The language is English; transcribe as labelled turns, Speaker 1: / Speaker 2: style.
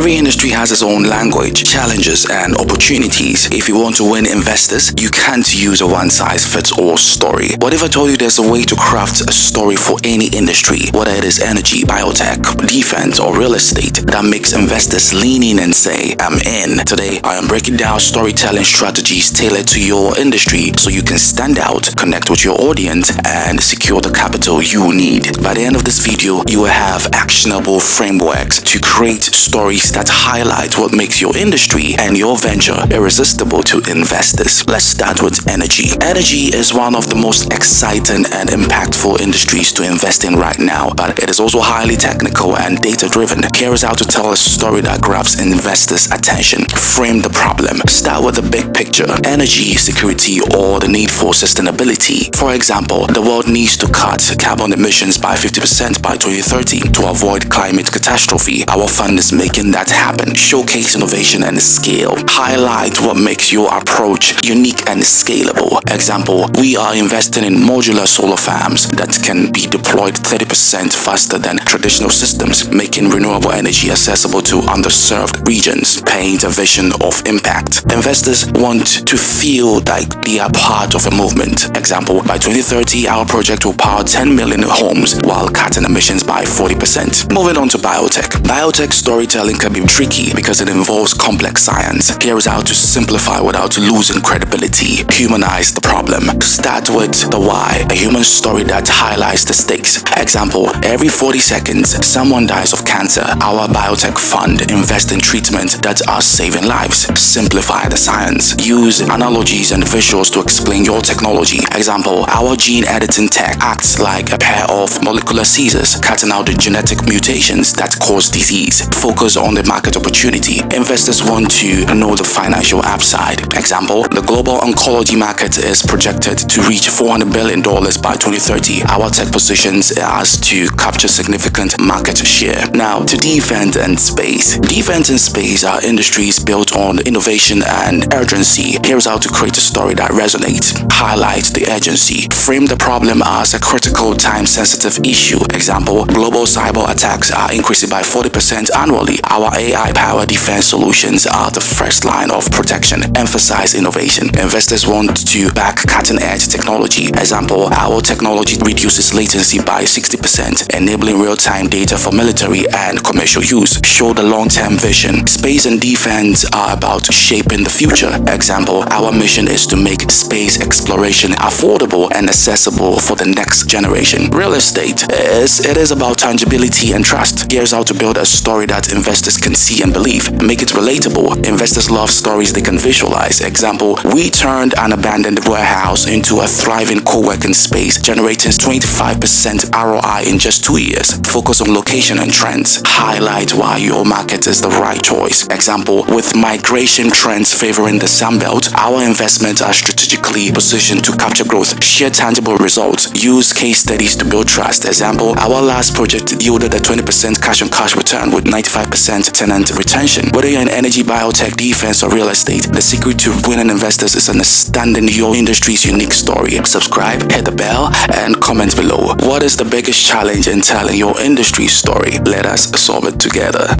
Speaker 1: Every industry has its own language, challenges, and opportunities. If you want to win investors, you can't use a one-size-fits-all story. What if I told you there's a way to craft a story for any industry, whether it is energy, biotech, defense, or real estate, that makes investors lean in and say, I'm in. Today, I am breaking down storytelling strategies tailored to your industry so you can stand out, connect with your audience, and secure the capital you need. By the end of this video, you will have actionable frameworks to create stories that highlight what makes your industry and your venture irresistible to investors. Let's start with energy. Energy is one of the most exciting and impactful industries to invest in right now, but it is also highly technical and data-driven. Here is how to tell a story that grabs investors' attention. Frame the problem. Start with the big picture: energy security or the need for sustainability. For example, the world needs to cut carbon emissions by 50% by 2030 to avoid climate catastrophe. Our fund is making that happen. Showcase innovation and scale. Highlight what makes your approach unique and scalable. Example, we are investing in modular solar farms that can be deployed 30% faster than traditional systems, making renewable energy accessible to underserved regions. Paint a vision of impact. Investors want to feel like they are part of a movement. Example, by 2030, our project will power 10 million homes while cutting emissions by 40%. Moving on to biotech. Biotech storytelling can be tricky because it involves complex science. Here is how to simplify without losing credibility. Humanize the problem. Start with the why, a human story that highlights the stakes. Example, every 40 seconds, someone dies of cancer. Our biotech fund invests in treatments that are saving lives. Simplify the science. Use analogies and visuals to explain your technology. Example, our gene editing tech acts like a pair of molecular scissors, cutting out the genetic mutations that cause disease. Focus on the market opportunity. Investors want to know the financial upside. Example, the global oncology market is projected to reach $400 billion by 2030. Our tech positions us to capture significant market share. Now, to defense and space. Defense and space are industries built on innovation and urgency. Here's how to create a story that resonates. Highlight the urgency. Frame the problem as a critical, time-sensitive issue. Example, global cyber attacks are increasing by 40% annually. Our AI-powered defense solutions are the first line of protection. Emphasize innovation. Investors want to back cutting-edge technology. Example, our technology reduces latency by 60%, enabling real-time data for military and commercial use. Show the long-term vision. Space and defense are about shaping the future. Example, our mission is to make space exploration affordable and accessible for the next generation. Real estate is about tangibility and trust. Here's how to build a story that investors can see and believe. Make it relatable. Investors love stories they can visualize. Example, we turned an abandoned warehouse into a thriving co-working space, generating 25% ROI in just 2 years. Focus on location and trends. Highlight why your market is the right choice. Example, with migration trends favoring the Sunbelt, our investments are strategically positioned to capture growth. Share tangible results. Use case studies to build trust. Example, our last project yielded a 20% cash-on-cash return with 95% tenant retention. Whether you're in energy, biotech, defense, or real estate, the secret to winning investors is understanding your industry's unique story. Subscribe, hit the bell, and comment below. What is the biggest challenge in telling your industry's story? Let us solve it together.